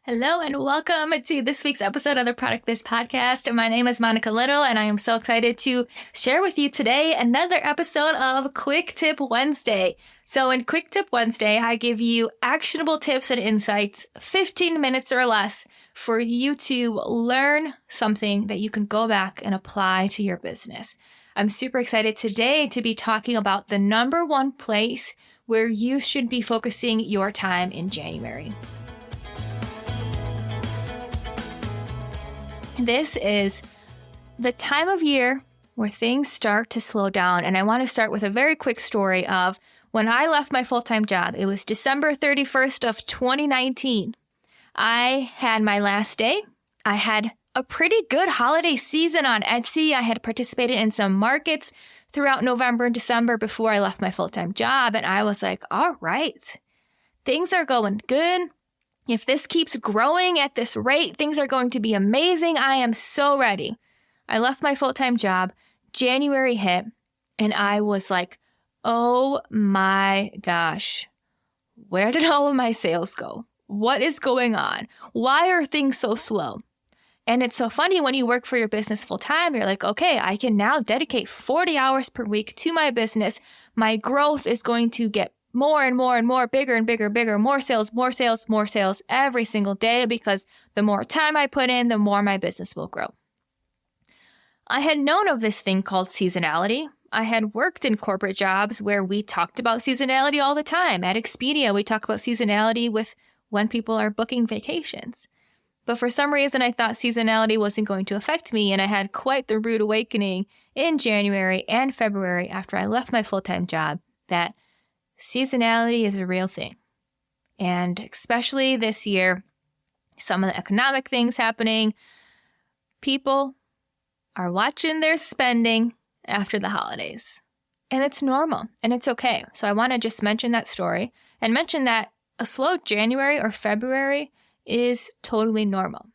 Hello and welcome to this week's episode of the Product Biz Podcast. My name is Monica Little and I am so excited to share with you today another episode of Quick Tip Wednesday. So in Quick Tip Wednesday, I give you actionable tips and insights, 15 minutes or less, for you to learn something that you can go back and apply to your business. I'm super excited today to be talking about the number one place where you should be focusing your time in January. This is the time of year where things start to slow down. And I want to start with a very quick story of when I left my full-time job. It was December 31st of 2019. I had my last day. I had a pretty good holiday season on Etsy. I had participated in some markets throughout November and December before I left my full-time job. And I was like, all right, things are going good. If this keeps growing at this rate, things are going to be amazing. I am so ready. I left my full-time job. January hit, and I was like, oh my gosh, where did all of my sales go? What is going on? Why are things so slow? And it's so funny when you work for your business full-time, you're like, okay, I can now dedicate 40 hours per week to my business. My growth is going to get more and more and more, bigger and bigger, more sales every single day, because the more time I put in, the more my business will grow. I had known of this thing called seasonality. I had worked in corporate jobs where we talked about seasonality all the time. At Expedia, we talk about seasonality with when people are booking vacations. But for some reason, I thought seasonality wasn't going to affect me, and I had quite the rude awakening in January and February after I left my full-time job that seasonality is a real thing. And especially this year, some of the economic things happening, people are watching their spending after the holidays. And it's normal and it's okay. So I want to just mention that story and mention that a slow January or February is totally normal.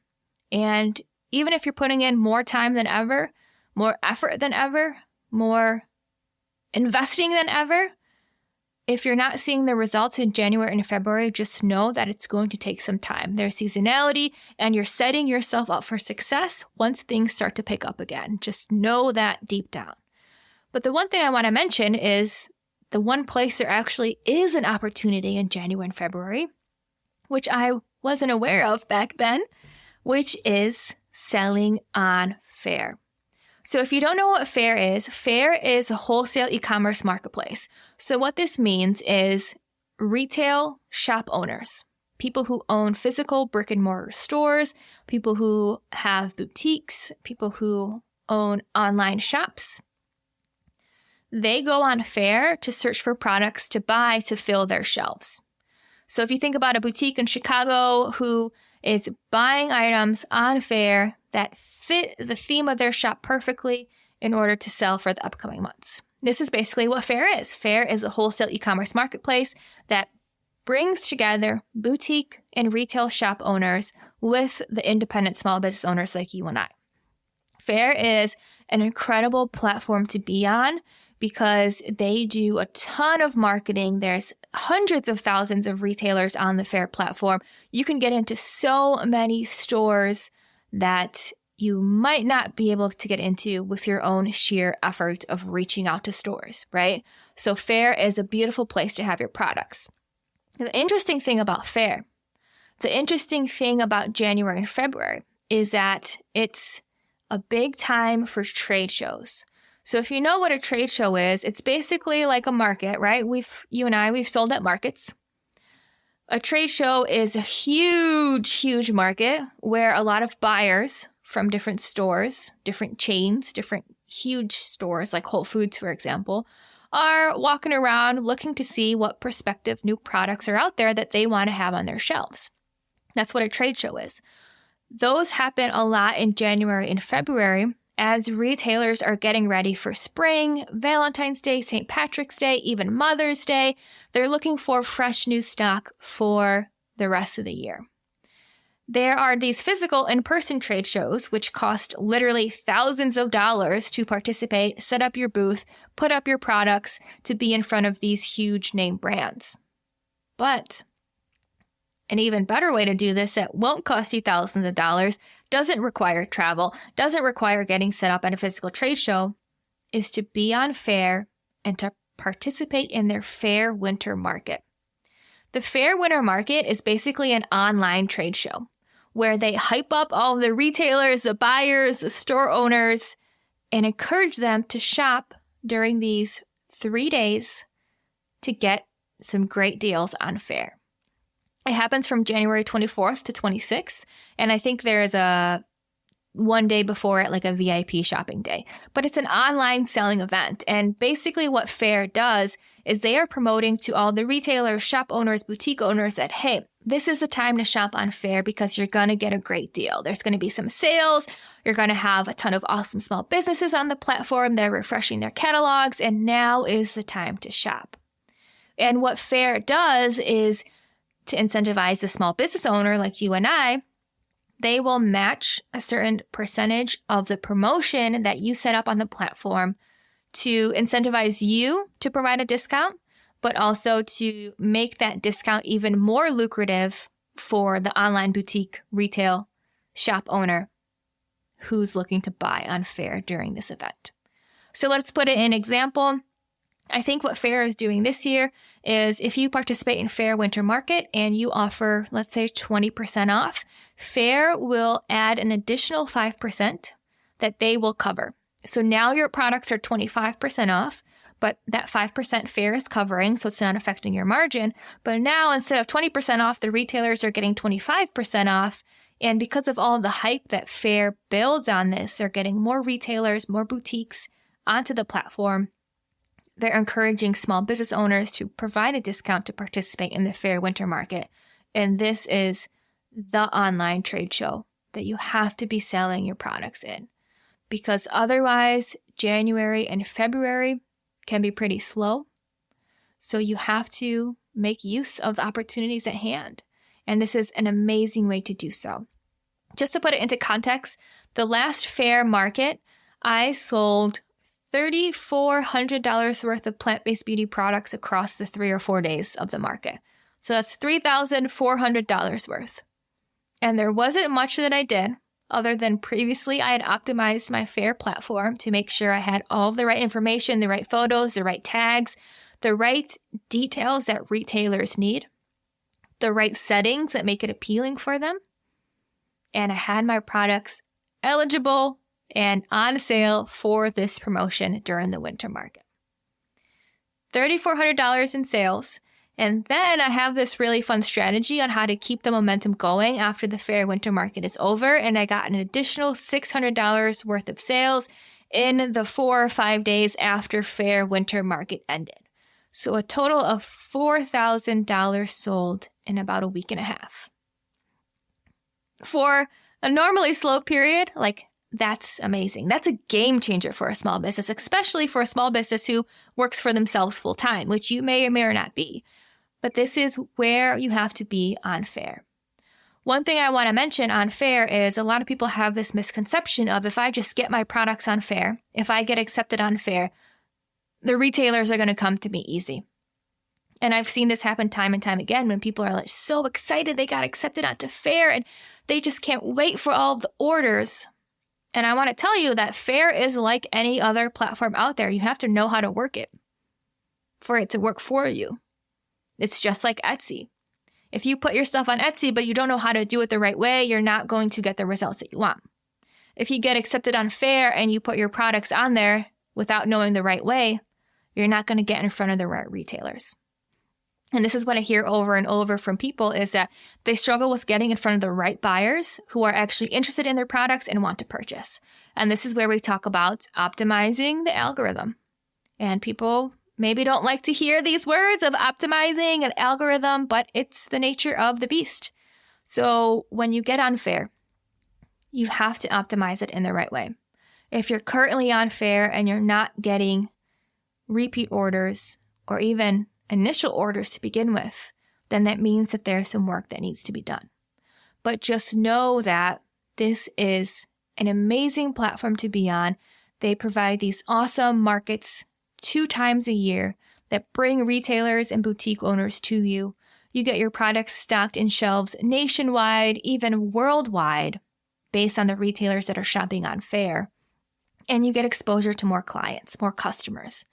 And even if you're putting in more time than ever, more effort than ever, more investing than ever, if you're not seeing the results in January and February, just know that it's going to take some time. There's seasonality, and you're setting yourself up for success once things start to pick up again. Just know that deep down. But the one thing I want to mention is the one place there actually is an opportunity in January and February, which I wasn't aware of back then, which is selling on Faire. So if you don't know what Faire is a wholesale e-commerce marketplace. So what this means is retail shop owners, people who own physical brick and mortar stores, people who have boutiques, people who own online shops. They go on Faire to search for products to buy to fill their shelves. So if you think about a boutique in Chicago who is buying items on Faire that fit the theme of their shop perfectly in order to sell for the upcoming months. This is basically what Faire is. Faire is a wholesale e-commerce marketplace that brings together boutique and retail shop owners with the independent small business owners like you and I. Faire is an incredible platform to be on because they do a ton of marketing. There's hundreds of thousands of retailers on the Faire platform. You can get into so many stores that you might not be able to get into with your own sheer effort of reaching out to stores, right? So Faire is a beautiful place to have your products. The interesting thing about Faire, the interesting thing about January and February is that it's a big time for trade shows. So if you know what a trade show is, it's basically like a market, right? You and I, we've sold at markets. A trade show is a huge market where a lot of buyers from different stores, different chains, different huge stores like Whole Foods, for example, are walking around looking to see what prospective new products are out there that they want to have on their shelves. That's what a trade show is. Those happen a lot in January and February as retailers are getting ready for spring, Valentine's Day, St. Patrick's Day, even Mother's Day. They're looking for fresh new stock for the rest of the year. There are these physical in-person trade shows, which cost literally thousands of dollars to participate, set up your booth, put up your products to be in front of these huge name brands. But an even better way to do this that won't cost you thousands of dollars, doesn't require travel, doesn't require getting set up at a physical trade show, is to be on Fair and to participate in their Fair Winter Market. The Fair Winter Market is basically an online trade show where they hype up all the retailers, the buyers, the store owners, and encourage them to shop during these 3 days to get some great deals on Fair. It happens from January 24th to 26th, and I think there's a one day before it, like a VIP shopping day. But it's an online selling event, and basically what Fair does is they are promoting to all the retailers, shop owners, boutique owners that, hey, this is the time to shop on Fair because you're going to get a great deal. There's going to be some sales. You're going to have a ton of awesome small businesses on the platform. They're refreshing their catalogs, and now is the time to shop. And what Fair does is to incentivize the small business owner like you and I, they will match a certain percentage of the promotion that you set up on the platform to incentivize you to provide a discount, but also to make that discount even more lucrative for the online boutique retail shop owner who's looking to buy on Fair during this event. So let's put it in example. I think what Fair is doing this year is if you participate in Fair Winter Market and you offer, let's say, 20% off, Fair will add an additional 5% that they will cover. So now your products are 25% off, but that 5% Fair is covering, so it's not affecting your margin. But now instead of 20% off, the retailers are getting 25% off. And because of all of the hype that Fair builds on this, they're getting more retailers, more boutiques onto the platform. They're encouraging small business owners to provide a discount to participate in the Fair Winter Market. And this is the online trade show that you have to be selling your products in. Because otherwise, January and February can be pretty slow. So you have to make use of the opportunities at hand. And this is an amazing way to do so. Just to put it into context, the last Fair Market, I sold $3,400 worth of plant-based beauty products across the 3 or 4 days of the market. So that's $3,400 worth. And there wasn't much that I did other than previously I had optimized my Fair platform to make sure I had all of the right information, the right photos, the right tags, the right details that retailers need, the right settings that make it appealing for them. And I had my products eligible and on sale for this promotion during the winter market. $3,400 in sales. And then I have this really fun strategy on how to keep the momentum going after the Fair Winter Market is over. And I got an additional $600 worth of sales in the 4 or 5 days after Fair Winter Market ended. So a total of $4,000 sold in about a week and a half. For a normally slow period, that's amazing. That's a game changer for a small business, especially for a small business who works for themselves full time, which you may or may not be. But this is where you have to be on Fair. One thing I want to mention on Fair is a lot of people have this misconception of if I just get my products on Fair, if I get accepted on Fair, the retailers are going to come to me easy. And I've seen this happen time and time again when people are so excited they got accepted onto Fair and they just can't wait for all of the orders. And I want to tell you that Fair is like any other platform out there. You have to know how to work it for it to work for you. It's just like Etsy. If you put your stuff on Etsy, but you don't know how to do it the right way, you're not going to get the results that you want. If you get accepted on Fair and you put your products on there without knowing the right way, you're not going to get in front of the right retailers. And this is what I hear over and over from people is that they struggle with getting in front of the right buyers who are actually interested in their products and want to purchase. And this is where we talk about optimizing the algorithm. And people maybe don't like to hear these words of optimizing an algorithm, but it's the nature of the beast. So when you get on Fair, you have to optimize it in the right way. If you're currently on Fair and you're not getting repeat orders or even initial orders to begin with, then that means that there's some work that needs to be done. But just know that this is an amazing platform to be on. They provide these awesome markets 2 times a year that bring retailers and boutique owners to you. You get your products stocked in shelves nationwide, even worldwide, based on the retailers that are shopping on Fair. And you get exposure to more clients, more customers.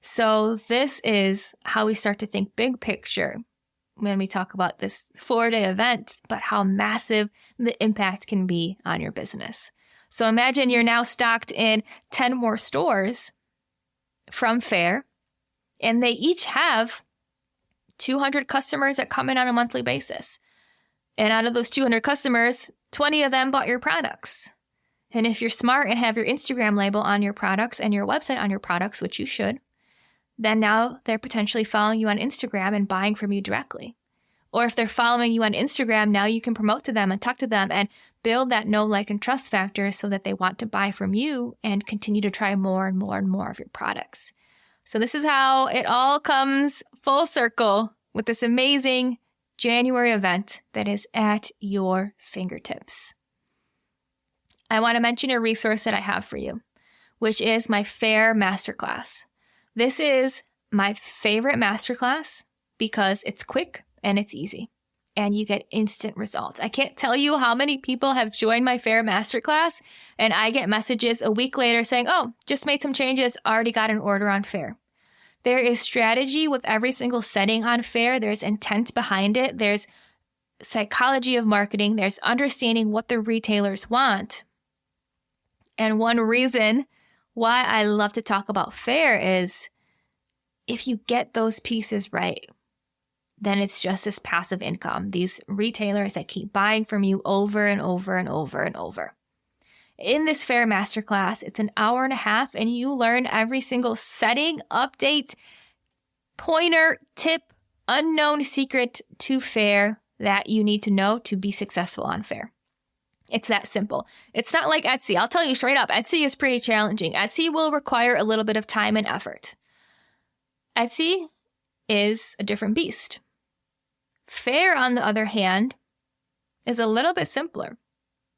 So this is how we start to think big picture when we talk about this 4-day event, but how massive the impact can be on your business. So imagine you're now stocked in 10 more stores from Fair, and they each have 200 customers that come in on a monthly basis. And out of those 200 customers, 20 of them bought your products. And if you're smart and have your Instagram label on your products and your website on your products, which you should, then now they're potentially following you on Instagram and buying from you directly. Or if they're following you on Instagram, now you can promote to them and talk to them and build that know, like, and trust factor so that they want to buy from you and continue to try more and more and more of your products. So this is how it all comes full circle with this amazing January event that is at your fingertips. I want to mention a resource that I have for you, which is my Fair Masterclass. This is my favorite masterclass because it's quick and it's easy, and you get instant results. I can't tell you how many people have joined my Fair Masterclass, and I get messages a week later saying, oh, just made some changes, already got an order on Fair. There is strategy with every single setting on Fair. There's intent behind it. There's psychology of marketing. There's understanding what the retailers want. And one reason why I love to talk about Fair is if you get those pieces right, then it's just this passive income. These retailers that keep buying from you over and over and over and over. In this Fair Masterclass, it's an hour and a half, and you learn every single setting, update, pointer, tip, unknown secret to Fair that you need to know to be successful on Fair. It's that simple. It's not like Etsy. I'll tell you straight up, Etsy is pretty challenging. Etsy will require a little bit of time and effort. Etsy is a different beast. Fair, on the other hand, is a little bit simpler.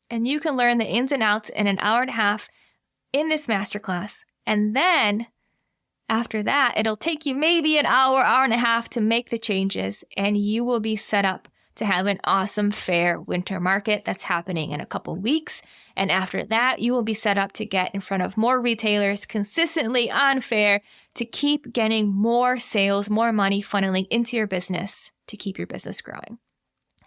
And you can learn the ins and outs in an hour and a half in this masterclass. And then after that, it'll take you maybe an hour, hour and a half to make the changes, and you will be set up to have an awesome Fair winter market that's happening in a couple weeks. And after that, you will be set up to get in front of more retailers consistently on Fair to keep getting more sales, more money funneling into your business to keep your business growing.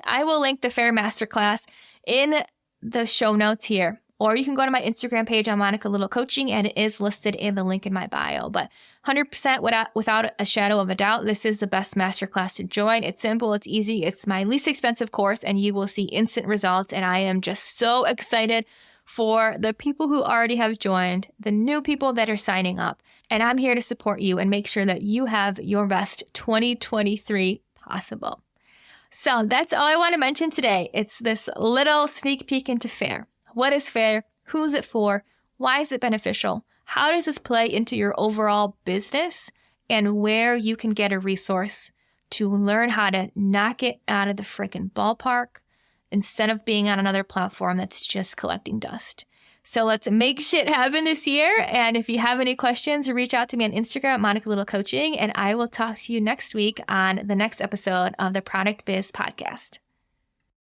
I will link the Fair Masterclass in the show notes here, or you can go to my Instagram page on Monica Little Coaching, and it is listed in the link in my bio. But 100% without a shadow of a doubt, this is the best masterclass to join. It's simple, it's easy, it's my least expensive course, and you will see instant results. And I am just so excited for the people who already have joined, the new people that are signing up. And I'm here to support you and make sure that you have your best 2023 possible. So that's all I want to mention today. It's this little sneak peek into Fair. What is Fair? Who's it for? Why is it beneficial? How does this play into your overall business? And where you can get a resource to learn how to knock it out of the freaking ballpark instead of being on another platform that's just collecting dust. So let's make shit happen this year. And if you have any questions, reach out to me on Instagram, Monica Little Coaching, and I will talk to you next week on the next episode of the Product Biz Podcast.